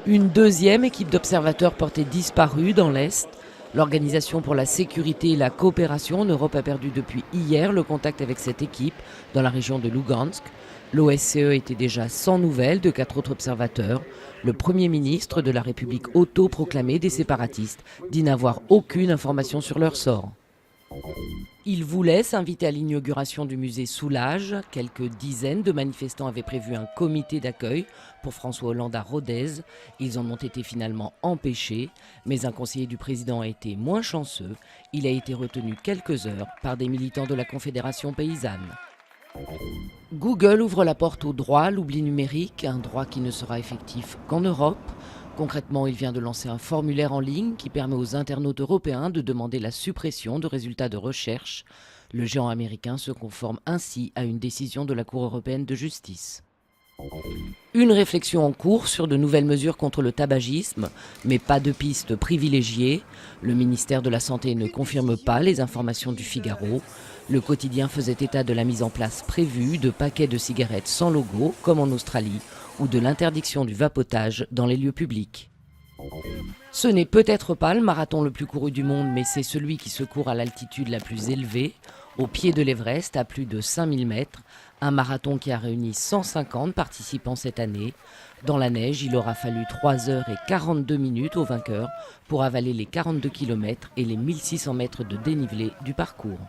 Une deuxième équipe d'observateurs portée disparue dans l'Est. L'Organisation pour la sécurité et la coopération en Europe a perdu depuis hier le contact avec cette équipe dans la région de Lugansk. L'OSCE était déjà sans nouvelles de 4 autres observateurs. Le Premier ministre de la République autoproclamée des séparatistes dit n'avoir aucune information sur leur sort. Il voulait s'inviter à l'inauguration du musée Soulages. Quelques dizaines de manifestants avaient prévu un comité d'accueil pour François Hollande à Rodez. Ils en ont été finalement empêchés, mais un conseiller du président a été moins chanceux. Il a été retenu quelques heures par des militants de la Confédération paysanne. Google ouvre la porte au droit à l'oubli numérique, un droit qui ne sera effectif qu'en Europe. Concrètement, il vient de lancer un formulaire en ligne qui permet aux internautes européens de demander la suppression de résultats de recherche. Le géant américain se conforme ainsi à une décision de la Cour européenne de justice. Une réflexion en cours sur de nouvelles mesures contre le tabagisme, mais pas de piste privilégiée. Le ministère de la Santé ne confirme pas les informations du Figaro. Le quotidien faisait état de la mise en place prévue de paquets de cigarettes sans logo, comme en Australie, ou de l'interdiction du vapotage dans les lieux publics. Ce n'est peut-être pas le marathon le plus couru du monde, mais c'est celui qui se court à l'altitude la plus élevée, au pied de l'Everest, à plus de 5000 mètres. Un marathon qui a réuni 150 participants cette année. Dans la neige, il aura fallu 3 heures et 42 minutes au vainqueur pour avaler les 42 km et les 1600 mètres de dénivelé du parcours.